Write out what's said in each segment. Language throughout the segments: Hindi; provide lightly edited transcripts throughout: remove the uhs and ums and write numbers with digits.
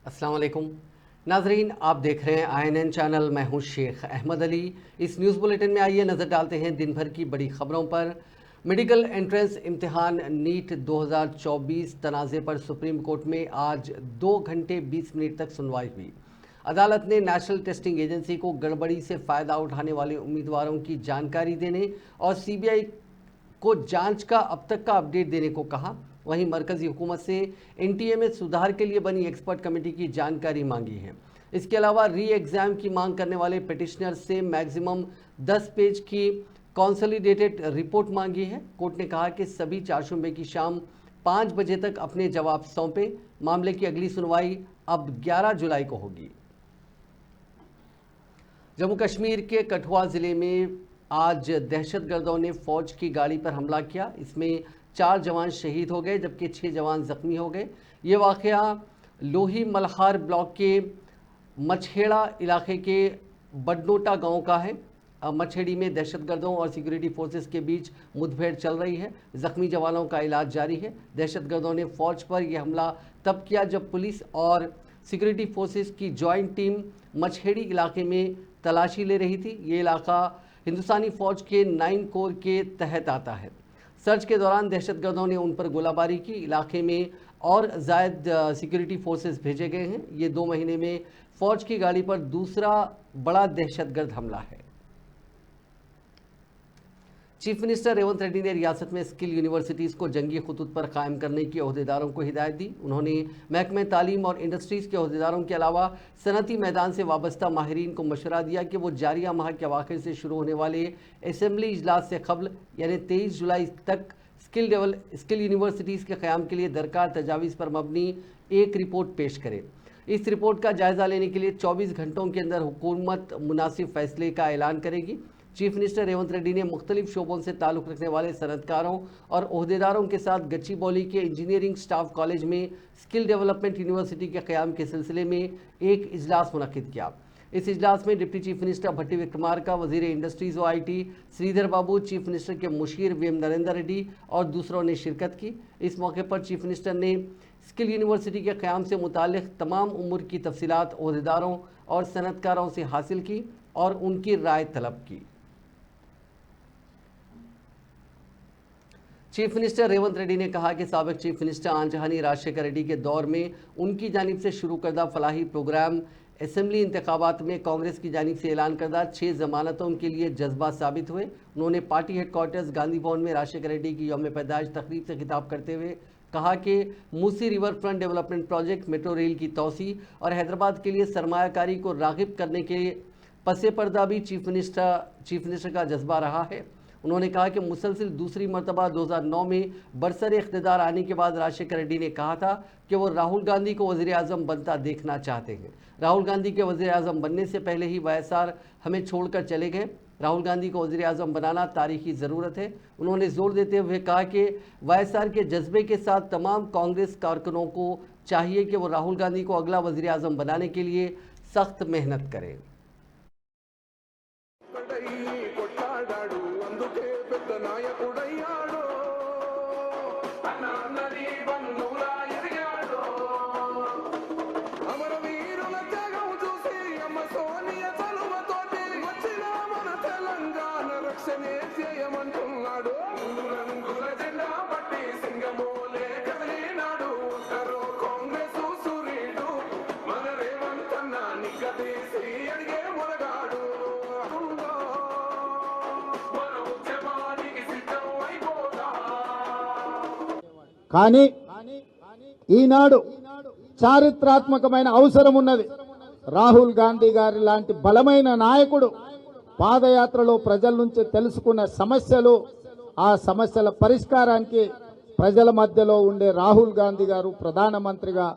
अस्सलाम वालेकुम नाजरीन, आप देख रहे हैं INN चैनल। मैं हूं शेख अहमद अली। इस न्यूज़ बुलेटिन में आइए नज़र डालते हैं दिन भर की बड़ी खबरों पर। मेडिकल एंट्रेंस इम्तिहान नीट 2024 तनाज़े पर सुप्रीम कोर्ट में आज 2 घंटे 20 मिनट तक सुनवाई हुई। अदालत ने नेशनल टेस्टिंग एजेंसी को गड़बड़ी से फ़ायदा उठाने वाले उम्मीदवारों की जानकारी देने और CBI को जांच का अब तक का अपडेट देने को कहा। वहीं मरकजी हुकूमत से NTA में सुधार के लिए बनी एक्सपर्ट कमेटी की जानकारी मांगी है। इसके अलावा री एग्ज़ाम की मांग करने वाले पिटिशनर से मैक्सिमम 10 पेज की कंसोलिडेटेड रिपोर्ट मांगी है। कोर्ट ने कहा कि सभी 4 शुबे की शाम 5 बजे तक अपने जवाब सौंपे। मामले की अगली सुनवाई अब 11 जुलाई को होगी। जम्मू कश्मीर के कठुआ ज़िले में आज दहशतगर्दों ने फौज की गाड़ी पर हमला किया। इसमें 4 जवान शहीद हो गए जबकि 6 जवान जख्मी हो गए। ये वाक़या लोही मल्हार ब्लॉक के मछेड़ा इलाके के बडनोटा गांव का है। मछेड़ी में दहशतगर्दों और सिक्योरिटी फोर्सेस के बीच मुठभेड़ चल रही है। जख्मी जवानों का इलाज जारी है। दहशतगर्दों ने फौज पर यह हमला तब किया जब पुलिस और सिक्योरिटी फोर्सेस की जॉइंट टीम मछेड़ी इलाके में तलाशी ले रही थी। ये इलाका हिंदुस्तानी फौज के 9 कोर के तहत आता है। सर्च के दौरान दहशतगर्दों ने उन पर गोलाबारी की। इलाके में और जायद सिक्योरिटी फोर्सेस भेजे गए हैं। ये 2 महीने में फौज की गाड़ी पर दूसरा बड़ा दहशतगर्द हमला है। चीफ मिनिस्टर रेवंत रेड्डी ने रियासत में स्किल यूनिवर्सिटीज़ को जंगी खतूत पर कायम करने की ओहदेदारों को हिदायत दी। उन्होंने महकमे तालीम और इंडस्ट्रीज़ के ओहदेदारों के अलावा सनती मैदान से वाबस्ता माहिरीन को मशवरा दिया कि वो जारिया माह के अवाखिर से शुरू होने वाले असम्बली इजलास से कबल यानी 23 जुलाई तक स्किल यूनिवर्सिटीज़ के क़याम के लिए दरकार तजावीज़ पर मबनी एक रिपोर्ट पेश करें। इस रिपोर्ट का जायज़ा लेने के लिए 24 घंटों के अंदर हुकूमत मुनासिब फैसले का ऐलान करेगी। चीफ मिनिस्टर रेवंत रेड्डी ने मुख्तलिफ शोबों से ताल्लुक़ रखने वाले सनतकारों और ओहदेदारों के साथ गच्चीबौली के इंजीनियरिंग स्टाफ कॉलेज में स्किल डेवलपमेंट यूनिवर्सिटी के क़याम के सिलसिले में एक इजलास मुनक़िद किया। इस इजलास में deputy chief minister Bhatti Vikramarka, वज़ीर इंडस्ट्रीज़ व IT Sridhar Babu, chief minister के मुशीर VM नरेंद्र रेड्डी और दूसरों ने शिरकत की। इस मौके पर चीफ मिनिस्टर ने स्किल यूनिवर्सिटी के क़याम से मुताल्लिक़ तमाम उमूर की तफसीलात ओहदेदारों और सनतकारों से हासिल की और उनकी राय तलब की। चीफ मिनिस्टर रेवंत रेड्डी ने कहा कि साबिक चीफ मिनिस्टर आंजहानी राजशेखर रेड्डी के दौर में उनकी जानिब से शुरू करदा फलाही प्रोग्राम असम्बली इंतखाबात में कांग्रेस की जानिब से ऐलान करदा 6 ज़मानतों के लिए जज्बा साबित हुए। उन्होंने पार्टी हेडक्वार्टर्स गांधी भवन में राजशेखर रेड्डी की यौम पैदाइश तकरीब से खिताब करते हुए कहा कि Musi river front development project, metro rail की तोसी और हैदराबाद के लिए सरमायाकारी को राग़िब करने के पसे पर्दा भी चीफ मिनिस्टर का जज्बा रहा है। उन्होंने कहा कि मुसलसिल दूसरी मरतबा 2009 में बरसर इख्तिदार आने के बाद राजशेखर रेड्डी ने कहा था कि वो राहुल गांधी को वज़ीर आज़म बनता देखना चाहते हैं। राहुल गांधी के वज़ीर आज़म बनने से पहले ही YSR हमें छोड़कर चले गए। राहुल गांधी को वज़ीर आज़म बनाना तारीखी ज़रूरत है। उन्होंने जोर देते हुए कहा कि YSR के जज्बे के साथ तमाम कांग्रेस कारकुनों को चाहिए कि वो राहुल गांधी को अगला वज़ीर आज़म बनाने के लिए सख्त मेहनत करें। కానీ ఈనాడు చారిత్రాత్మకమైన అవసరం ఉన్నది. రాహుల్ గాంధీ గారి లాంటి బలమైన నాయకుడు పాదయాత్రలో ప్రజల నుంచి తెలుసుకున్న సమస్యలు, ఆ సమస్యల పరిష్కారానికి ప్రజల మధ్యలో ఉండే రాహుల్ గాంధీ గారు ప్రధానమంత్రిగా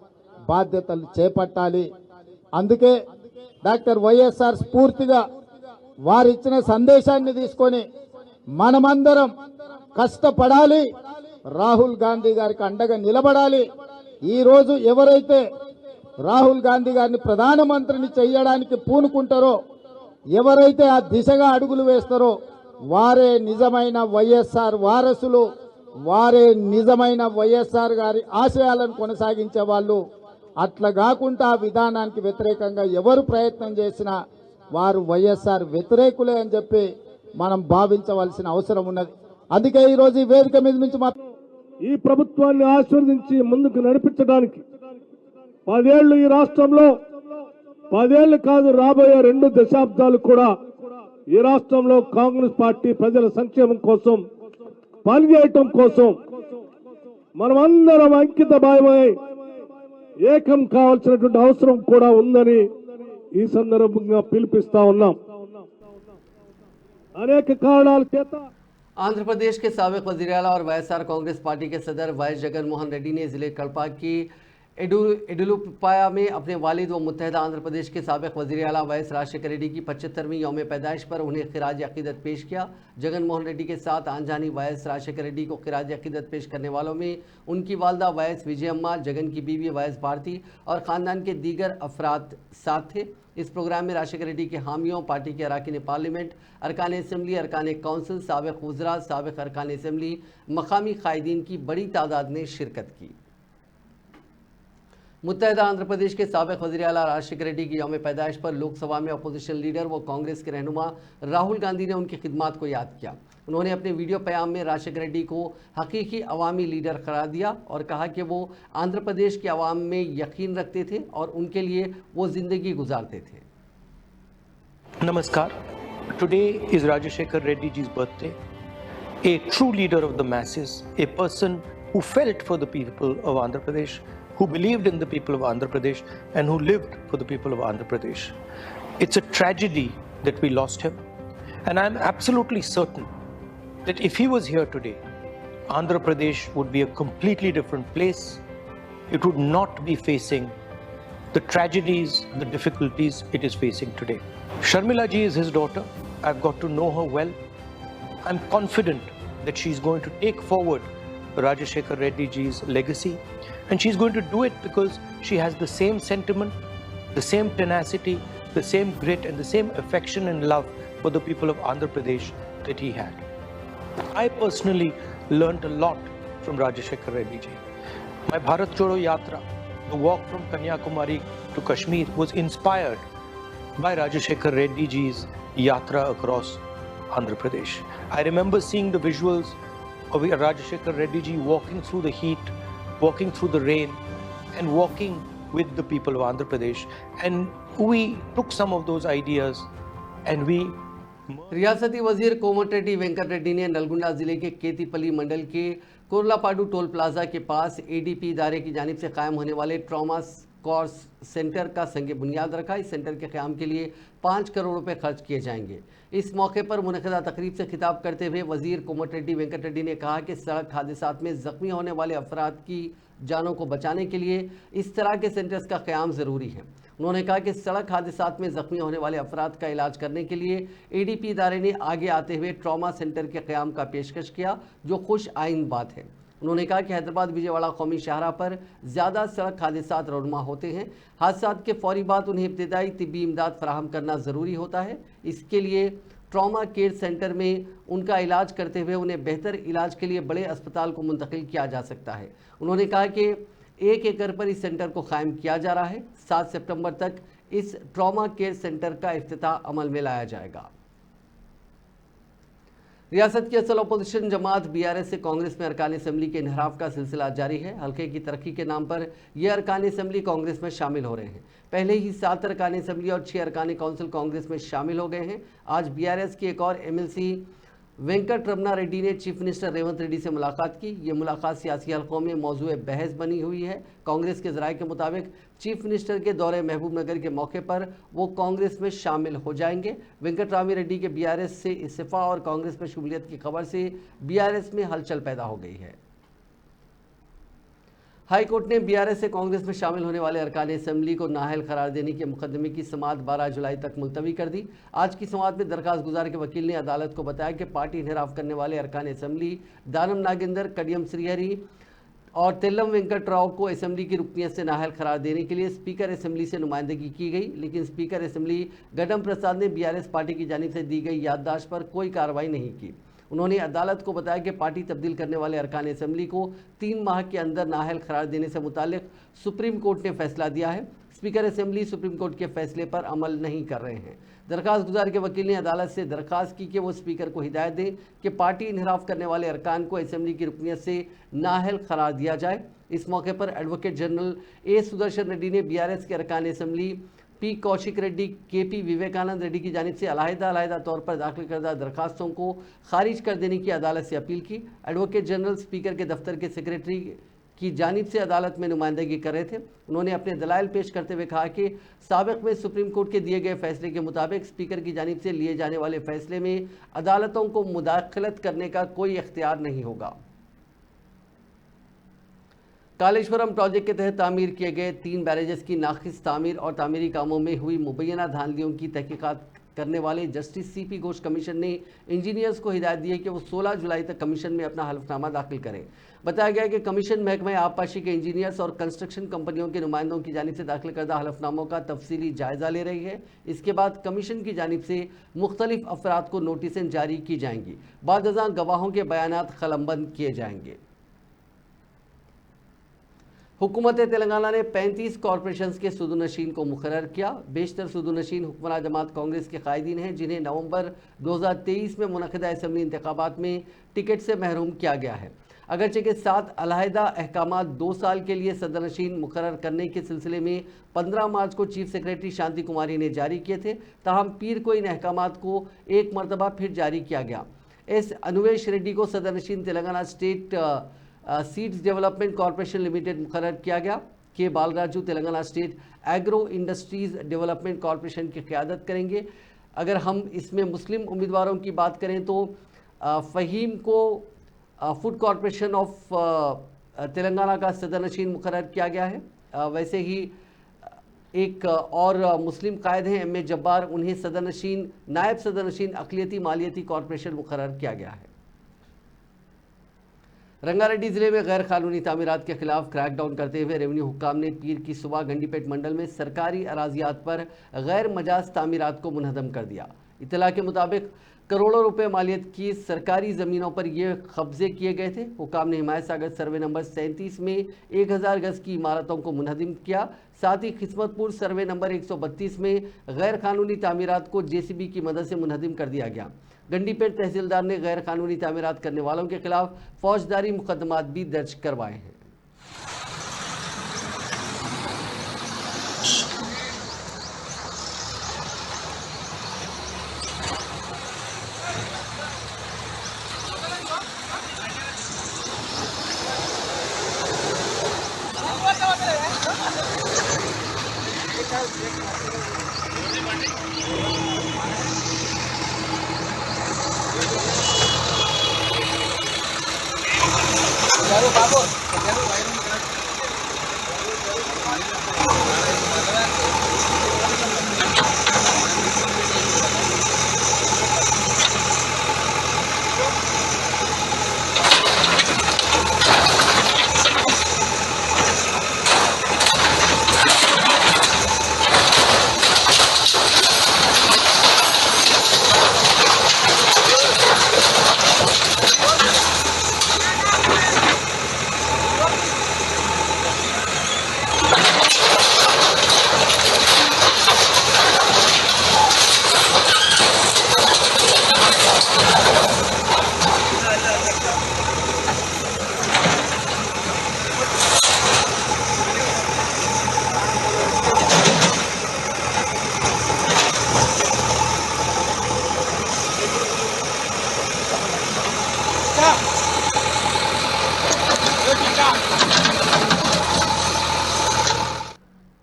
బాధ్యతలు చేపట్టాలి. అందుకే డాక్టర్ వైఎస్ఆర్ స్ఫూర్తిగా వారిచ్చిన సందేశాన్ని తీసుకొని మనమందరం కష్టపడాలి, రాహుల్ గాంధీ గారికి అండగా నిలబడాలి. ఈ రోజు ఎవరైతే రాహుల్ గాంధీ గారిని ప్రధానమంత్రిని చేయడానికి పూనుకుంటారో, ఎవరైతే ఆ దిశగా అడుగులు వేస్తారో వారే నిజమైన వైఎస్ఆర్ వారసులు, వారే నిజమైన వైఎస్ఆర్ గారి ఆశయాలను కొనసాగించే వాళ్ళు. అట్లా కాకుండా ఆ విధానానికి వ్యతిరేకంగా ఎవరు ప్రయత్నం చేసినా వారు వైఎస్ఆర్ వ్యతిరేకులే అని చెప్పి మనం భావించవలసిన అవసరం ఉన్నది. అందుకే ఈ రోజు ఈ వేదిక మీద నుంచి ఈ ప్రభుత్వాన్ని ఆశీర్వదించి ముందుకు నడిపించడానికి 10 ఏళ్లు ఈ రాష్ట్రంలో 10 ఏళ్లు కాదు రాబోయే 2 దశాబ్దాలు కూడా ఈ రాష్ట్రంలో కాంగ్రెస్ పార్టీ ప్రజల సంక్షేమం కోసం పనిచేయటం కోసం మనమందరం అంకిత భావమై ఏకం కావాల్సినటువంటి అవసరం కూడా ఉందని ఈ సందర్భంగా పిలుపిస్తా ఉన్నాం. అనేక కారణాల చేత आंध्र प्रदेश के साबिक वज़ीर आला और वाईएसआर कांग्रेस पार्टी के सदर वाईएस जगन मोहन रेड्डी ने जिले कड़पा की एडुलुपाया में अपने वालिद व मुत्तहदा आंध्र प्रदेश के साबिक वज़ीर आला वाईएस राजशेखर रेड्डी की 75वीं यौम पैदाइश पर उन्हें खिराज अकीदत पेश किया। जगन मोहन रेड्डी के साथ आनजानी वाईएस राजशेखर रेड्डी को खिराज अकीदत पेश करने वालों में उनकी वालदा वाईएस विजयम्मा, जगन की बीवी वाईएस भारती और ख़ानदान के दीगर अफराद साथ थे। इस प्रोग्राम में राजशेखर रेड्डी के हामियों, पार्टी के अरकान पार्लियामेंट, अरकान असम्बली, अरकान काउंसिल, साबिक वज़रा, साबिक अरकान असम्बली, मकामी कायदीन की बड़ी तादाद ने शिरकत की। मुत्तहदा आंध्र प्रदेश के साबिक वज़ीर आला राजशेखर रेड्डी की यौम पैदाइश पर लोकसभा में अपोजिशन लीडर व कांग्रेस के रहनुमा राहुल गांधी ने उनकी खिदमत को याद किया। उन्होंने अपने वीडियो पैगाम में राजशेखर रेड्डी को हकीकी अवामी लीडर करार दिया और कहा कि वो आंध्र प्रदेश के अवाम में यकीन रखते थे और उनके लिए वो ज़िंदगी गुजारते थे। Namaskar. Today is Rajashekar Reddy ji's birthday. A true leader of the masses, a person who felt for the people of Andhra Pradesh, who believed in the people of Andhra Pradesh and who lived for the people of Andhra Pradesh. It's a tragedy that we lost him, and I'm absolutely certain that if he was here today, Andhra Pradesh would be a completely different place. It would not be facing the tragedies, the difficulties it is facing today. Sharmila ji is his daughter. I've got to know her well. I'm confident that she's going to take forward Rajashekar Reddy ji's legacy, and she's going to do it because she has the same sentiment, the same tenacity, the same grit and the same affection and love for the people of Andhra Pradesh that he had. I personally learned a lot from Rajashekar Reddy ji. My Bharat Jodo Yatra, the walk from Kanyakumari to Kashmir, was inspired by Rajashekar Reddy ji's yatra across Andhra Pradesh. I remember seeing the visuals of Rajashekar Reddy ji walking through the heat, walking through the rain, and walking with the people of Andhra Pradesh. And we took some of those ideas and we रियासती वजीर कोमटिरेड्डी वेंकट रेड्डी ने नलगुंडा जिले के केतीपल्ली मंडल के कोरलापाडू टोल प्लाजा के पास एडीपी इदारे की जानिब से कायम होने वाले ट्रॉमा कोर्स सेंटर का संग बुनियाद रखा। इस सेंटर के क़याम के लिए 5 करोड़ रुपए खर्च किए जाएंगे। इस मौके पर मुनक़दा तकरीब से खिताब करते हुए वजीर कोमटिरेड्डी वेंकट रेड्डी ने कहा कि सड़क हादसात में ज़ख्मी होने वाले अफराद की जानों को बचाने के लिए इस तरह के सेंटर्स का क़याम ज़रूरी है। उन्होंने कहा कि सड़क हादसात में ज़ख्मी होने वाले अफराद का इलाज करने के लिए एडीपी इदारे ने आगे आते हुए ट्रॉमा सेंटर के क़याम का पेशकश किया, जो खुश आइन बात है। उन्होंने कहा कि हैदराबाद विजयवाड़ा कौमी शाहरा पर ज़्यादा सड़क हादसात रोनुमा होते हैं। हादसात के फौरी बाद उन्हें इब्तदाई तिब्बी इमदाद फराहम करना ज़रूरी होता है। इसके लिए ट्रॉमा केयर सेंटर में उनका इलाज करते हुए उन्हें बेहतर इलाज के लिए बड़े अस्पताल को मुंतकिल किया जा सकता है। उन्होंने कहा कि 1 एकड़ पर इस सेंटर को कायम किया जा रहा है। 7 सितंबर तक इस ट्रॉमा केयर सेंटर का इफ्तिताह अमल में लाया जाएगा। रियासत की असल अपोजिशन जमात बीआरएस से कांग्रेस में अरकान असम्बली के इनहराफ का सिलसिला जारी है। हल्के की तरक्की के नाम पर यह अरकान असम्बली कांग्रेस में शामिल हो रहे हैं। पहले ही 7 अरकान असम्बली और 6 अरकान काउंसिल कांग्रेस में शामिल हो गए हैं। आज बीआरएस की एक और एमएलसी वेंकट रमना रेड्डी ने चीफ मिनिस्टर रेवंत रेड्डी से मुलाकात की। ये मुलाकात सियासी हलकों में मौजूए बहस बनी हुई है। कांग्रेस के ज़राए के मुताबिक चीफ मिनिस्टर के दौरे महबूब नगर के मौके पर वो कांग्रेस में शामिल हो जाएंगे। वेंकट रामी रेड्डी के बीआरएस से इस्तीफा और कांग्रेस में शमूलियत की खबर से बीआरएस में हलचल पैदा हो गई है। हाई कोर्ट ने बीआरएस से कांग्रेस में शामिल होने वाले अरकान असम्बली को नाअहल करार देने के मुकदमे की समाअत 12 जुलाई तक मुलतवी कर दी। आज की समाअत में दरखास्त गुजार के वकील ने अदालत को बताया कि पार्टी इनहराफ करने वाले अरकान असम्बली दानम नागेंदर, कडियम श्रीहरि और तेल्लम वेंकट राव को असम्बली की रुकनीत से नाअहल करार देने के लिए स्पीकर असम्बली से नुमाइंदगी की गई, लेकिन स्पीकर असम्बली गडम प्रसाद ने बीआरएस पार्टी की जानिब से दी गई याददाश्त पर कोई कार्रवाई नहीं की। उन्होंने अदालत को बताया कि पार्टी तब्दील करने वाले अरकान असेंबली को 3 माह के अंदर नाअहल करार देने से मुताल्लिक सुप्रीम कोर्ट ने फैसला दिया है। स्पीकर असेंबली सुप्रीम कोर्ट के फैसले पर अमल नहीं कर रहे हैं। दरखास्त गुजार के वकील ने अदालत से दरखास्त की कि वो स्पीकर को हिदायत दें कि पार्टी इनहराफ करने वाले अरकान को असेंबली की रुकनियत से नाअहल करार दिया जाए। इस मौके पर advocate general A Sudarshan Reddy ने बीआरएस के अरकान assembly P Kaushik Reddy, KP Vivekananda Reddy की जानिब से अलहदा तौर पर दाखिल करदा दरखास्तों को खारिज कर देने की अदालत से अपील की। एडवोकेट जनरल स्पीकर के दफ्तर के सेक्रेटरी की जानिब से अदालत में नुमाइंदगी कर रहे थे। उन्होंने अपने दलाइल पेश करते हुए कहा कि साबिक़ में सुप्रीम कोर्ट के दिए गए फैसले के मुताबिक स्पीकर की जानिब से लिए जाने वाले फैसले में अदालतों को मुदाखलत करने का कोई इख्तियार नहीं होगा। कालेश्वरम प्रोजेक्ट के तहत तामीर किए गए 3 बैरेजेस की नाक़िस तामीर और तामीरी कामों में हुई मुबैना धांधलियों की तहकीकात करने वाले जस्टिस सीपी घोष कमीशन ने इंजीनियर्स को हिदायत दी है कि वो 16 जुलाई तक कमीशन में अपना हल्फनामा दाखिल करें। बताया गया है कि कमीशन महकमा आबपाशी के इंजीनियर्स और कंस्ट्रक्शन कंपनियों के नुमाइंदों की जानिब से दाखिल करदा हल्फनामों का तफसीली जायजा ले रही है। इसके बाद कमीशन की जानिब से मुख्तलिफ अफराद को नोटिसें जारी की जाएंगी। बाद अज़ां गवाहों के बयानात कलमबंद किए जाएंगे। हुकूमत तेलंगाना ने 35 कॉरपोरेशन के सुदूनशीन को मुकर्रर किया। बेशतर सुदूनशीन हुक्मरान जमात कांग्रेस के कायदीन हैं, जिन्हें नवंबर 2023 में मुनक़िदा असेंबली इंतखाबात में टिकट से महरूम किया गया है। अगरचे के 7 अलहदा अहकामात 2 साल के लिए सदरनशीन मुकर्रर करने के सिलसिले में 15 मार्च को चीफ सेक्रेटरी शांति कुमारी ने जारी किए थे, ताहम पीर को इन अहकामात को एक मरतबा फिर जारी किया गया। एस अनुवेश रेड्डी को सदरनशीन Telangana state seeds development corporation limited मुकर्रर किया गया। K Balraju Telangana state agro industries development corporation की क़यादत करेंगे। अगर हम इसमें मुस्लिम उम्मीदवारों की बात करें तो फ़हीम को फूड कॉरपोरेशन ऑफ तेलंगाना का सदरनशीन मुकर्रर किया गया है। वैसे ही एक और मुस्लिम कायद हैं एम ए जब्बार, उन्हें सदरनशीन नायब सदरनशीन अक़लियती मालियती कॉरपोरेशन मुकर्रर किया गया है। रंगारेड्डी ज़िले में गैर कानूनी तामीरात के खिलाफ क्रैकडाउन करते हुए रेवेन्यू हुक्काम ने पीर की सुबह गंडीपेट मंडल में सरकारी अराजियात पर गैर मजाज तामीरात को मुनहदम कर दिया। इत्तला के मुताबिक करोड़ों रुपए मालियत की सरकारी ज़मीनों पर ये कब्जे किए गए थे। हुक्काम ने हिमायत सागर सर्वे नंबर 37 में 1000 गज की इमारतों को मुनहदम किया। साथ ही किस्मतपुर सर्वे नंबर 132 में गैर कानूनी तामीरात को JCB की मदद से मुनहदम कर दिया गया। गंडीपेट तहसीलदार ने गैर कानूनी तामीरात करने वालों के खिलाफ फौजदारी मुकदमात भी दर्ज करवाए हैं।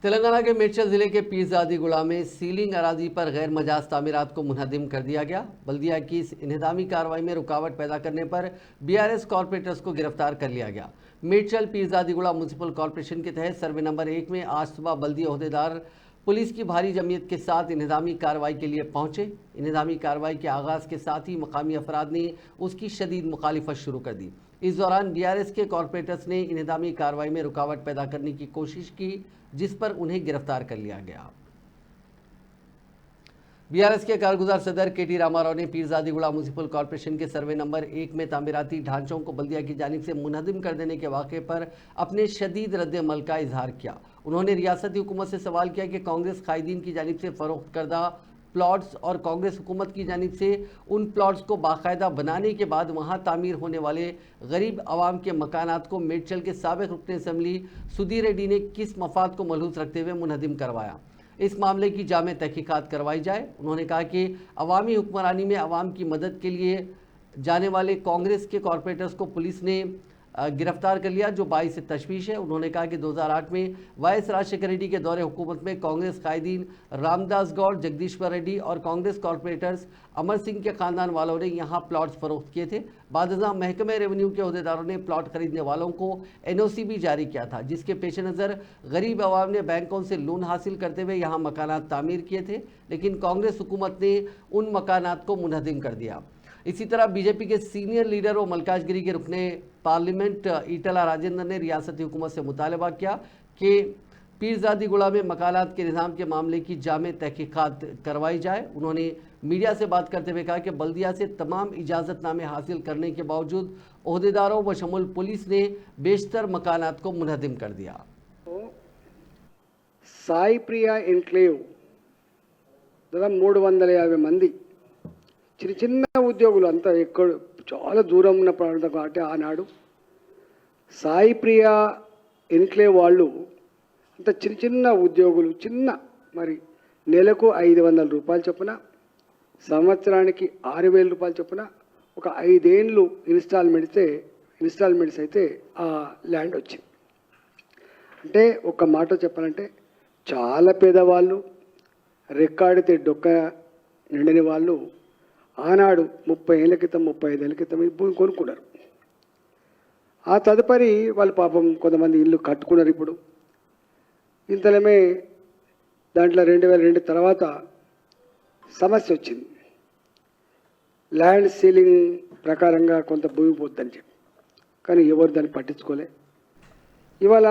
तेलंगाना के मेडचल जिले के पीरजादीगुड़ा में सीलिंग अराजी पर गैर मजाज तामीरात को मुनहदिम कर दिया गया। बल्दिया की इस इन्हदामी कार्रवाई में रुकावट पैदा करने पर BRS कॉरपोरेटर्स को गिरफ्तार कर लिया गया। मेडचल पीरजादीगुड़ा म्यूनसिपल कॉरपोरेशन के तहत सर्वे नंबर 1 में आज सुबह बल्दिया अहदेदार पुलिस की भारी जमीयत के साथ इन्हदामी कार्रवाई के लिए पहुंचे। इन्हदामी कार्रवाई के आगाज़ के साथ ही मकामी अफराद ने उसकी शदीद मुखालिफत शुरू कर दी। इस दौरान BRS के कॉरपोरेटर्स ने इन्हदामी कार्रवाई में रुकावट पैदा करने की कोशिश की, जिस पर उन्हें गिरफ्तार कर लिया गया। बीआरएस के कारगुजार सदर केटी रामाराव ने पीरजादीगुड़ा म्यूनिसिपल कॉर्पोरेशन के सर्वे नंबर 1 में तामीराती ढांचों को बल्दिया की जानिब से मुनहदिम कर देने के वाक़े पर अपने शदीद रद्द-ए-अमल का इजहार किया। उन्होंने रियासती हुकूमत से सवाल किया कि कांग्रेस कायदीन की जानिब से फरोख्त करदा प्लॉट्स और कांग्रेस हुकूमत की जानिब से उन प्लॉट्स को बाकायदा बनाने के बाद वहां तामीर होने वाले गरीब आवाम के मकानात को मेडचल के साबिक रुकन असम्बली सुधी रेड्डी ने किस मफाद को मलहूस रखते हुए मुनहदिम करवाया। इस मामले की जामे तहकीकात करवाई जाए। उन्होंने कहा कि अवामी हुक्मरानी में अवाम की मदद के लिए जाने वाले कांग्रेस के कॉरपोरेटर्स को पुलिस ने गिरफ्तार कर लिया, जो बाइस तशवीश है। उन्होंने कहा कि 2008 में वाईएस राजशेखर रेड्डी के दौरे हुकूमत में कांग्रेस कायदीन रामदास गौड़, जगदीश्वर रेड्डी और कांग्रेस कॉरपोरेटर्स अमर सिंह के खानदान वालों ने यहां प्लॉट्स फरोख्त किए थे। बादशाह महकमे रेवेन्यू के अहदेदारों ने प्लॉट खरीदने वालों को एनओसी भी जारी किया था, जिसके पेश नज़र गरीब आवाम ने बैंकों से लोन हासिल करते हुए यहाँ मकानात तामीर किए थे, लेकिन कांग्रेस हुकूमत ने उन मकानात को मुनहदिम कर दिया। इसी तरह बीजेपी के सीनियर लीडर और मलकाजगिरी के रुकने पार्लियामेंट ईटला राजेंद्र ने रियासती हुकूमत से मुतालबा किया कि पीरजादीगुड़ा में मकानात के निज़ाम के मामले की जामे तहकीकात करवाई जाए। उन्होंने मीडिया से बात करते हुए कहा कि बल्दिया से तमाम इजाज़तनामे हासिल करने के बावजूद ओहदेदारों व शमुल पुलिस ने बेशतर मकानात को मुनहदिम कर दिया। साई प्रिया एन्क्लेव దాదాపు 350 మంది చిన్న చిన్న ఉద్యోగులు అంతా ఎక్కడ చాలా దూరం ఉన్న ప్రాంతం కాబట్టి ఆనాడు సాయి ప్రియ ఎన్క్లేవ్ వాళ్ళు అంత చిన్న చిన్న ఉద్యోగులు చిన్న మరి నెలకు 500 రూపాయలు చొప్పున సంవత్సరానికి 6000 రూపాయలు చొప్పున ఒక 5 ఏళ్ళు ఇన్స్టాల్మెంట్స్ అయితే ఆ ల్యాండ్ వచ్చింది. అంటే ఒక మాట చెప్పాలంటే చాలా పేదవాళ్ళు రెక్కాడితే డొక్క నిండని వాళ్ళు ఆనాడు 30 ఏళ్ళ క్రితం 35 ఏళ్ళ క్రితం ఈ భూమి కొనుక్కున్నారు. ఆ తదుపరి వాళ్ళు పాపం కొంతమంది ఇల్లు కట్టుకున్నారు. ఇప్పుడు ఇంతలోనే దాంట్లో 2002 తర్వాత సమస్య వచ్చింది. ల్యాండ్ సీలింగ్ ప్రకారంగా కొంత భూమి పోద్దని చెప్పి, కానీ ఎవరు దాన్ని పట్టించుకోలే. ఇవాళ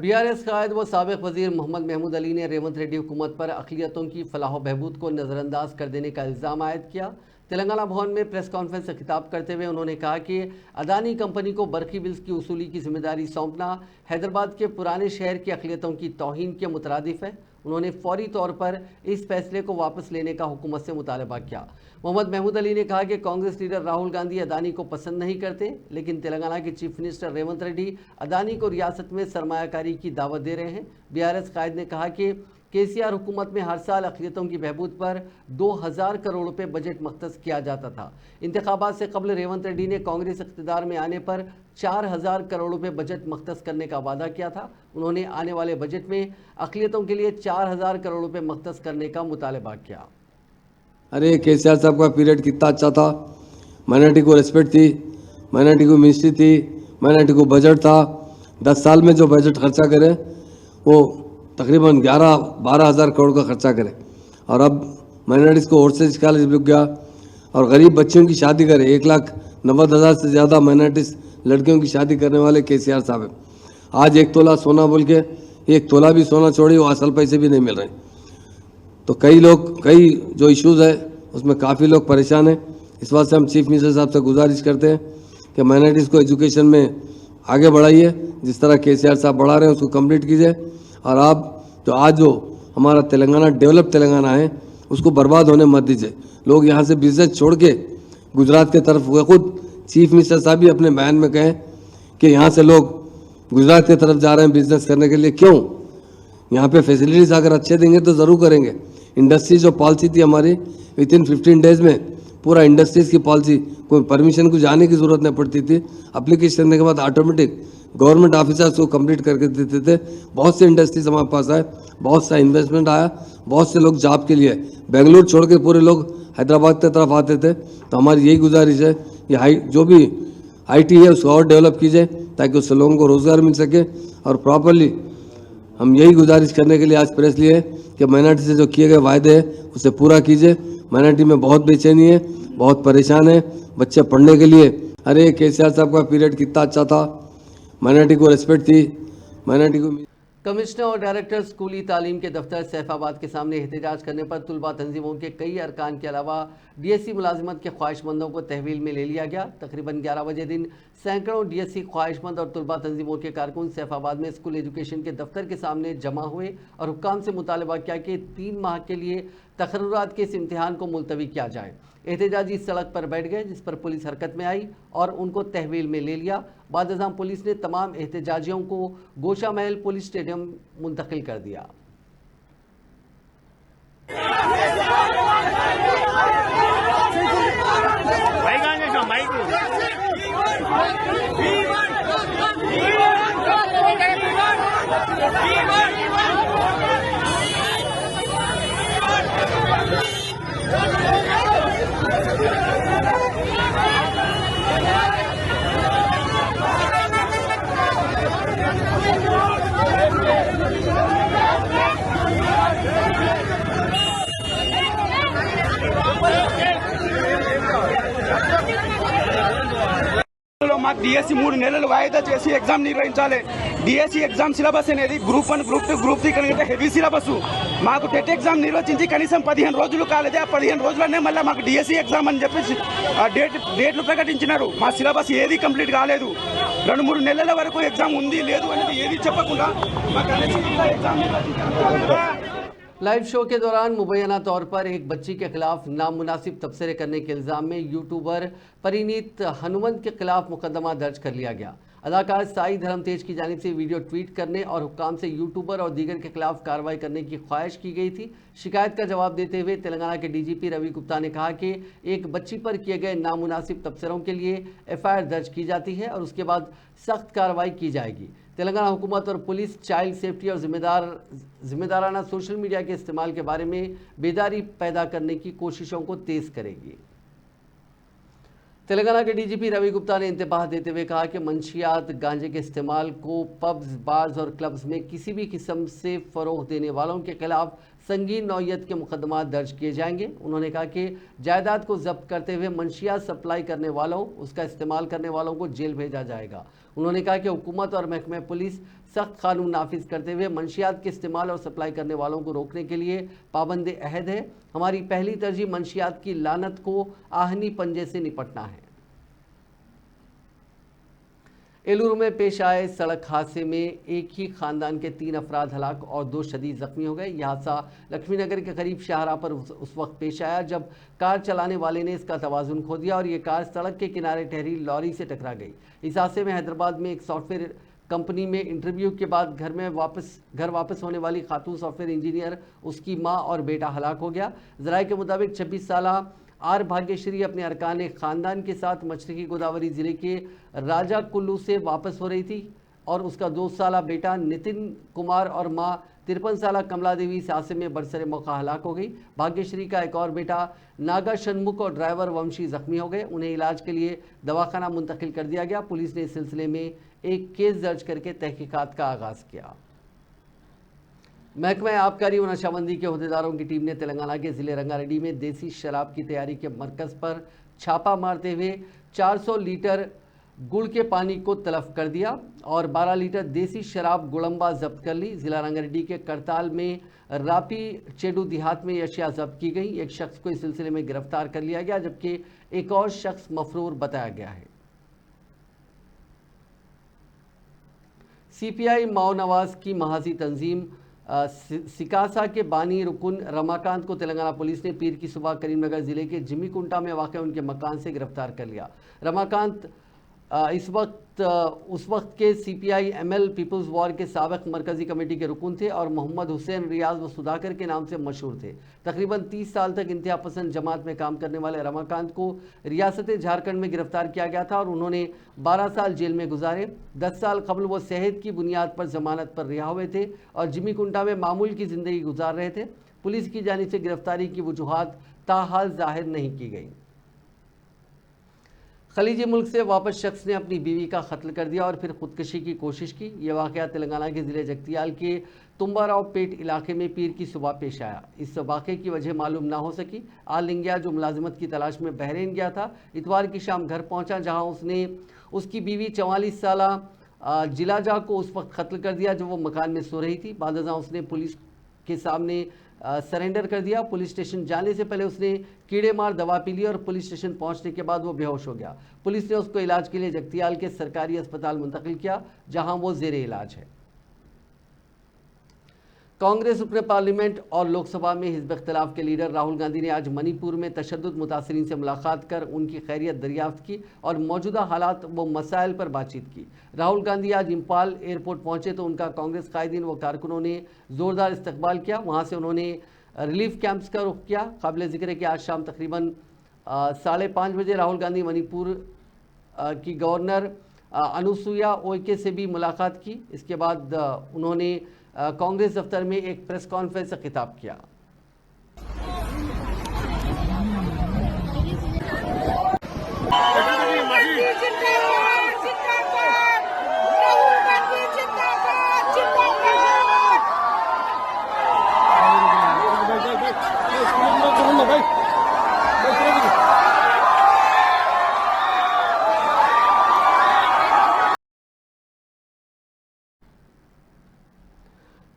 बीआरएस कायद व साबिक वजीर मोहम्मद महमूद अली ने रेवंत रेड्डी हुकूमत पर अक़लियतों की फलाह बहबूद को नज़रअंदाज कर देने का इल्ज़ाम आयद किया। तेलंगाना भवन में प्रेस कॉन्फ्रेंस से खिताब करते हुए उन्होंने कहा कि अदानी कंपनी को बरकी बिल्स की वसूली की जिम्मेदारी सौंपना हैदराबाद के पुराने शहर की अक़लियतों की तौहीन के मुतरादिफ है। उन्होंने फौरी तौर पर इस फैसले को वापस लेने का हुकूमत से मुतालबा किया। मोहम्मद महमूद अली ने कहा कि कांग्रेस लीडर राहुल गांधी अदानी को पसंद नहीं करते, लेकिन तेलंगाना के चीफ मिनिस्टर रेवंत रेड्डी अदानी को रियासत में सरमायाकारी की दावत दे रहे हैं। बीआरएस कायद ने कहा कि केसीआर हुकूमत में हर साल अक़लियतों की बहबूद पर 2000 करोड़ रुपए बजट मख्तस किया जाता था। इंतखाबात से कबल रेवंत रेड्डी ने कांग्रेस इख्तिदार में आने पर 4000 करोड़ रुपए बजट मख्तस करने का वादा किया था। उन्होंने आने वाले बजट में अक़लियतों के लिए 4000 करोड़ रुपए मख्तस करने का मुतालबा किया। अरे केसीआर साहब का पीरियड कितना अच्छा था, माइनॉरिटी को रिस्पेक्ट थी, माइनॉरिटी को मिनिस्ट्री थी, माइनॉरिटी को बजट था। 10 साल में जो बजट खर्चा करे वो तकरीबन 11-12 हज़ार करोड़ का खर्चा करे, और अब माइनॉरिटीज़ को ओवरसीज स्कॉलरशिप लग गया और गरीब बच्चियों की शादी करे। 1,90,000 से ज़्यादा माइनॉरिटीज़ लड़कियों की शादी करने वाले केसीआर साहब है। आज 1 तोला सोना बोल के 1 तोला भी सोना छोड़ी, वो असल पैसे भी नहीं मिल रहे। तो कई जो इश्यूज़ है उसमें काफ़ी लोग परेशान हैं। इस बात से हम चीफ मिनिस्टर साहब से गुजारिश करते हैं कि माइनॉरिटीज़ को एजुकेशन में आगे बढ़ाइए, जिस तरह केसीआर साहब बढ़ा रहे हैं उसको कंप्लीट कीजिए। और आप जो हमारा तेलंगाना डेवलप तेलंगाना है उसको बर्बाद होने मत दीजिए। लोग यहाँ से बिजनेस छोड़ के गुजरात के तरफ हुए, खुद चीफ मिनिस्टर साहब भी अपने बयान में कहें कि यहाँ से लोग गुजरात की तरफ जा रहे हैं बिजनेस करने के लिए। क्यों? यहाँ पे फैसिलिटीज़ अगर अच्छे देंगे तो ज़रूर करेंगे। इंडस्ट्री जो पॉलिसी थी हमारी, विदिन 15 डेज़ में पूरा इंडस्ट्रीज़ की पॉलिसी, कोई परमिशन को जाने की ज़रूरत नहीं पड़ती थी। एप्लीकेशन करने के बाद ऑटोमेटिक गवर्नमेंट ऑफिसर्स को कंप्लीट करके देते थे। बहुत से इंडस्ट्रीज हमारे पास आए, बहुत सा इन्वेस्टमेंट आया, बहुत से लोग जॉब के लिए बेंगलुरु छोड़ के पूरे लोग हैदराबाद की तरफ आते थे। तो हमारी यही गुजारिश है, ये जो भी IT है उसको और डेवलप कीजिए ताकि उससे लोगों को रोज़गार मिल सके। और प्रॉपरली हम यही गुजारिश करने के लिए आज प्रेस लिए कि माइनॉरिटी से जो किए गए वायदे हैं उसे पूरा कीजिए। माइनॉरिटी में बहुत बेचैनी है, बहुत परेशान है बच्चे पढ़ने के लिए। अरे केसीआर साहब का पीरियड कितना अच्छा था, माइनॉरिटी को रिस्पेक्ट थी, माइनॉरिटी को कमिश्नर और डायरेक्टर स्कूली तालीम के दफ्तर सैफाबाद के सामने एहतजाज करने पर तुलबा तंजीमों के कई अरकान के अलावा डीएससी मुलाजिमत के ख्वाहिशमंदों को तहवील में ले लिया गया। तकरीबन 11 बजे दिन सैकड़ों डीएससी ख्वाहिशमंद और तुलबा तंजीमों के कारकुन सैफाबाद में स्कूल एजुकेशन के दफ्तर के सामने जमा हुए और हुक्काम से मुतालबा किया कि 3 माह के लिए तकर्रुरात के इस इम्तिहान को मुलतवी किया जाए। एहतजाजी सड़क पर बैठ गए, जिस पर पुलिस हरकत में आई और उनको तहवील में ले लिया। बाद अज़ां पुलिस ने तमाम एहतजाजियों को गोशा महल पुलिस स्टेडियम मुंतकिल कर दिया। మాకు డిఎస్సి 3 నెలలు వాయిదా చేసి ఎగ్జామ్ నిర్వహించాలి. డిఎస్సి ఎగ్జామ్ సిలబస్ అనేది గ్రూప్ 1 గ్రూప్ 2 గ్రూప్ 3 కనుక హెవీ సిలబస్. మాకు టెట్ ఎగ్జామ్ నిర్వహించి కనీసం 15 రోజులు కాలేదే. ఆ 15 రోజులనే మళ్ళీ మాకు డిఎస్సి ఎగ్జామ్ అని చెప్పేసి డేట్లు ప్రకటించినారు. మా సిలబస్ ఏది కంప్లీట్ కాలేదు. 2-3 నెలల వరకు ఎగ్జామ్ ఉంది లేదు అనేది ఏది చెప్పకుండా మాకు ఎగ్జామ్ నిర్వహించారు. लाइव शो के दौरान मुबैना तौर पर एक बच्ची के खिलाफ नामुनासिब तबसरे करने के इल्ज़ाम में यूट्यूबर परिणीत हनुमंत के खिलाफ मुकदमा दर्ज कर लिया गया। अदाकार साई धर्म तेज की जानिब से वीडियो ट्वीट करने और हुक्काम से यूट्यूबर और दीगर के खिलाफ कार्रवाई करने की ख्वाहिश की गई थी। शिकायत का जवाब देते हुए तेलंगाना के डीजीपी रवि गुप्ता ने कहा कि एक बच्ची पर किए गए नामुनासिब तबसरों के लिए एफआईआर दर्ज की जाती है और उसके बाद सख्त कार्रवाई की जाएगी। तेलंगाना हुकूमत और पुलिस चाइल्ड सेफ्टी और जिम्मेदाराना सोशल मीडिया के इस्तेमाल के बारे में बेदारी पैदा करने की कोशिशों को तेज करेगी। तेलंगाना के डीजीपी रवि गुप्ता ने इंतबाह देते हुए कहा कि मंशियात गांजे के इस्तेमाल को पब्स, बार्स और क्लब्स में किसी भी किस्म से फ़रोग़ देने वालों के खिलाफ संगीन नौयत के मुकदमा दर्ज किए जाएंगे। उन्होंने कहा कि जायदाद को जब्त करते हुए मंशियात सप्लाई करने वालों, उसका इस्तेमाल करने वालों को जेल भेजा जाएगा। उन्होंने कहा कि हुकूमत और महकमे पुलिस सख्त कानून नाफिज करते हुए मंशियात के इस्तेमाल और सप्लाई करने वालों को रोकने के लिए पाबंद अहद है। हमारी पहली तरजीह मंशियात की लानत को आहनी पंजे से निपटना है। एलूरू में पेश आए सड़क हादसे में एक ही खानदान के 3 अफराद हलाक और 2 शदीद जख्मी हो गए। यह हादसा लक्ष्मीनगर के करीब शाहराह पर उस वक्त पेश आया जब कार चलाने वाले ने इसका तवाजुन खो दिया और ये कार सड़क के किनारे ठहरी लॉरी से टकरा गई। इस हादसे में हैदराबाद में एक सॉफ्टवेयर कंपनी में इंटरव्यू के बाद घर वापस होने वाली खातून सॉफ्टवेयर इंजीनियर, उसकी मां और बेटा हलाक हो गया। ज़राए के मुताबिक 26 साला आर भाग्यश्री अपने अरकान खानदान के साथ मशरकी गोदावरी ज़िले के राजा कुल्लू से वापस हो रही थी और उसका 2 साला बेटा नितिन कुमार और मां 53 साला कमला देवी इस हादसे में बरसरे मौका हलाक हो गई। भाग्यश्री का एक और बेटा नागा शनमुख और ड्राइवर वंशी जख्मी हो गए। उन्हें इलाज के लिए दवाखाना मुंतकिल कर दिया गया। पुलिस ने इस सिलसिले में एक केस दर्ज करके तहकीकात का आगाज़ किया। महकमा आबकारी व नशाबंदी के अहदेदारों की टीम ने तेलंगाना के ज़िले रंगारेड्डी में देसी शराब की तैयारी के मरकज़ पर छापा मारते हुए 400 लीटर गुड़ के पानी को तलब कर दिया और 12 लीटर देसी शराब गुड़म्बा जब्त कर ली। ज़िला रंगारेड्डी के करताल में रापी चेडू देहात में अशिया जब्त की गई। एक शख्स को इस सिलसिले में गिरफ्तार कर लिया गया जबकि एक और शख्स मफरूर बताया गया है। सीपीआई माओ नवाज की महाजी तंजीम सिकासा के बानी रुकुन रमाकांत को तेलंगाना पुलिस ने पीर की सुबह करीमनगर ज़िले के जिमीकुंटा में वाक़ उनके मकान से गिरफ्तार कर लिया। रमाकांत उस वक्त के सीपीआई एमएल पीपल्स वॉर के साबिक़ मरकज़ी कमेटी के रुकन थे और मोहम्मद हुसैन रियाज व सुधाकर के नाम से मशहूर थे। तकरीबन 30 साल तक इंतहा पसंद जमात में काम करने वाले रमाकांत को रियासत झारखंड में गिरफ्तार किया गया था और उन्होंने 12 साल जेल में गुजारे। 10 साल कबल वो सेहत की बुनियाद पर जमानत पर रिहा हुए थे और जिमीकुंटा में मामूल की ज़िंदगी गुजार रहे थे। पुलिस की जानिब से गिरफ्तारी की वजूहात ताहाल जाहिर नहीं की गई। खलीजी मुल्क से वापस शख्स ने अपनी बीवी का कत्ल कर दिया और फिर खुदकशी की कोशिश की। यह वाक़या तेलंगाना के ज़िले जगतियाल के तुम्बाराव पेट इलाके में पीर की सुबह पेश आया। इस वाक़े की वजह मालूम ना हो सकी। आलिंगिया जो मुलाजिमत की तलाश में बहरीन गया था, इतवार की शाम घर पहुंचा जहां उसने उसकी बीवी 44 साला जिलाजा को उस वक्त कत्ल कर दिया जब वो मकान में सो रही थी। बाद अज़ां उसने पुलिस के सामने सरेंडर कर दिया। पुलिस स्टेशन जाने से पहले उसने कीड़े मार दवा पी ली और पुलिस स्टेशन पहुंचने के बाद वो बेहोश हो गया। पुलिस ने उसको इलाज के लिए जगतियाल के सरकारी अस्पताल मुंतकिल किया, जहां वो जेरे इलाज है। कांग्रेस रुकन पार्लियामेंट और लोकसभा में हिज़्ब इख्तिलाफ के लीडर राहुल गांधी ने आज मणिपुर में तशद्दुद मुतासरीन से मुलाकात कर उनकी खैरियत दरियाफ्त की और मौजूदा हालात व मसाइल पर बातचीत की। राहुल गांधी आज इम्फाल एयरपोर्ट पहुंचे तो उनका कांग्रेस कायदीन व कारकुनों ने ज़ोरदार इस्तकबाल किया। वहां से उन्होंने रिलीफ कैंप्स का रुख किया। काबिल ज़िक्र है कि आज शाम तकरीबन 5:30 बजे राहुल गांधी मणिपुर की गवर्नर अनुसुईया उइके से भी मुलाकात की। इसके बाद उन्होंने कांग्रेस दफ्तर में एक प्रेस कॉन्फ्रेंस से खिताब किया।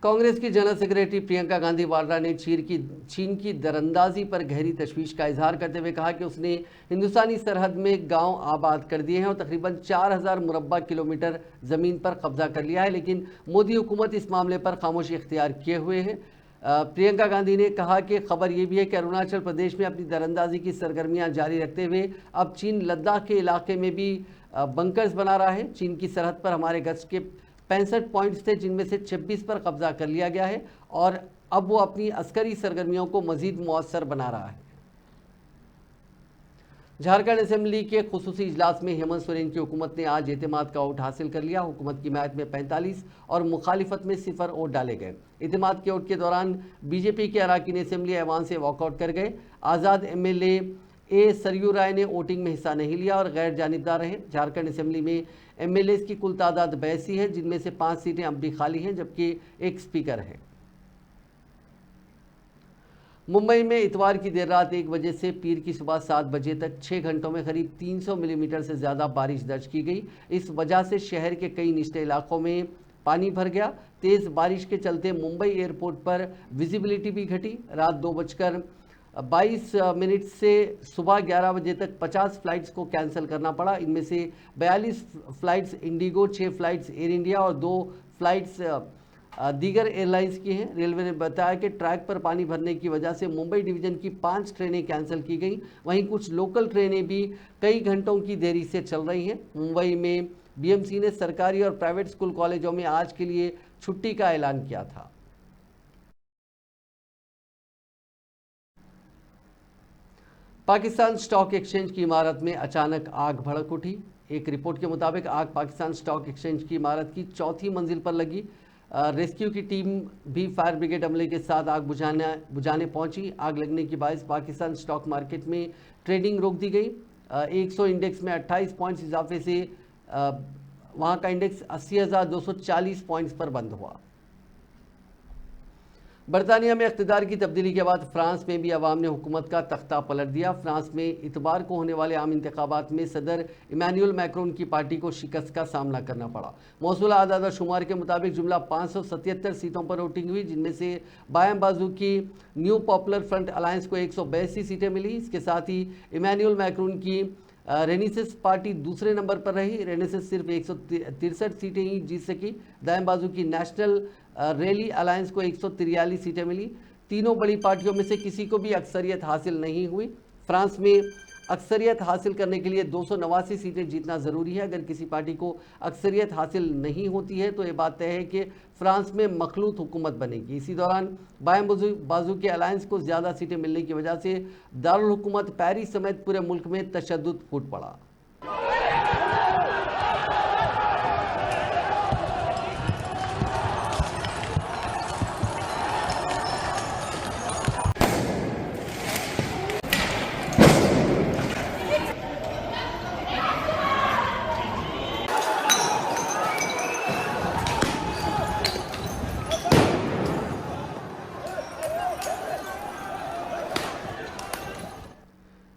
कांग्रेस की जनरल सेक्रेटरी प्रियंका गांधी वाड्रा ने चीन की दरअंदाजी पर गहरी तशवीश का इजहार करते हुए कहा कि उसने हिंदुस्तानी सरहद में गांव आबाद कर दिए हैं और तकरीबन 4000 मुरब्बा किलोमीटर ज़मीन पर कब्जा कर लिया है, लेकिन मोदी हुकूमत इस मामले पर खामोशी इख्तियार किए हुए है। प्रियंका गांधी ने कहा कि खबर यह भी है कि अरुणाचल प्रदेश में अपनी दरअंदाजी की सरगर्मियां जारी रखते हुए अब चीन लद्दाख के इलाके में भी बंकर्स बना रहा है। चीन की सरहद पर हमारे गश्त के 65 पॉइंट्स थे, जिनमें से 26 पर कब्जा कर लिया गया है और अब वो अपनी अस्करी सरगर्मियों को मजीद मुअस्सर बना रहा है। झारखंड असेंबली के खुसूसी इजलास में हेमंत सोरेन की हुकूमत ने आज एतमाद का वोट हासिल कर लिया। हुकूमत की हिमायत में 45 और मुखालिफत में 0 वोट डाले गए। एतमाद के वोट के दौरान बीजेपी के अराकीन असेंबली ऐवान से वॉकआउट कर गए। आज़ाद MLA सरयू राय ने वोटिंग में हिस्सा नहीं लिया और गैर जानिबदार रहे। झारखंड असेंबली में MLAs की कुल तादाद 82 है, जिनमें से 5 सीटें अब भी खाली हैं, जबकि एक स्पीकर है। मुंबई में इतवार की देर रात 1 बजे से पीर की सुबह 7 बजे तक 6 घंटों में करीब 300 मिलीमीटर से ज़्यादा बारिश दर्ज की गई। इस वजह से शहर के कई निचले इलाकों में पानी भर गया। तेज़ बारिश के चलते मुंबई एयरपोर्ट पर विजिबिलिटी भी घटी। रात 2:22 से सुबह 11 बजे तक 50 फ़्लाइट्स को कैंसिल करना पड़ा। इनमें से 42 flights Indigo, 6 flights air India और 2 फ़्लाइट्स दीगर एयरलाइंस की हैं। रेलवे ने बताया कि ट्रैक पर पानी भरने की वजह से मुंबई डिवीज़न की 5 ट्रेनें कैंसिल की गई। वहीं कुछ लोकल ट्रेनें भी कई घंटों की देरी से चल रही हैं। मुंबई में BMC ने सरकारी और प्राइवेट स्कूल कॉलेजों में आज के लिए छुट्टी का ऐलान किया था। पाकिस्तान स्टॉक एक्सचेंज की इमारत में अचानक आग भड़क उठी। एक रिपोर्ट के मुताबिक आग पाकिस्तान स्टॉक एक्सचेंज की इमारत की 4थी मंजिल पर लगी। रेस्क्यू की टीम भी फायर ब्रिगेड अमले के साथ आग बुझाने पहुंची। आग लगने की बायस पाकिस्तान स्टॉक मार्केट में ट्रेडिंग रोक दी गई। 100 इंडेक्स में 28 पॉइंट्स इजाफे से वहां का इंडेक्स 80,240 पॉइंट्स पर बंद हुआ। बरतानिया में इख्तिदार की तब्दीली के बाद फ्रांस में भी अवाम ने हुकूमत का तख्ता पलट दिया। फ्रांस में इतवार को होने वाले आम इंतखाबात में सदर इमैनुअल मैक्रोन की पार्टी को शिकस्त का सामना करना पड़ा। मौसूला आदाद शुमार के मुताबिक जुमला 577 सीटों पर वोटिंग हुई, जिनमें से बायां बाजू की न्यू पॉपुलर फ्रंट अलायंस को 182 सीटें मिली। इसके साथ ही इमैनुअल मैक्रोन की रेनेसेंस पार्टी दूसरे नंबर पर रही। रेनेसेंस सिर्फ 163 सीटें ही जीत सकी। दाएं बाजू की नेशनल रैली अलायंस को 143 सीटें मिली। तीनों बड़ी पार्टियों में से किसी को भी अक्सरियत हासिल नहीं हुई। फ्रांस में अक्सरियत हासिल करने के लिए 289 सीटें जीतना ज़रूरी है। अगर किसी पार्टी को अक्सरियत हासिल नहीं होती है तो ये बात तय है कि फ्रांस में मखलूत हुकूमत बनेगी। इसी दौरान बाएं बाजू के अलायंस को ज़्यादा सीटें मिलने की वजह से दारुल हुकूमत पेरिस समेत पूरे मुल्क में तशद्दुद फूट पड़ा।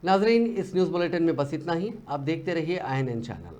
नाजरीन, इस न्यूज़ बुलेटिन में बस इतना ही। आप देखते रहिए INN चैनल।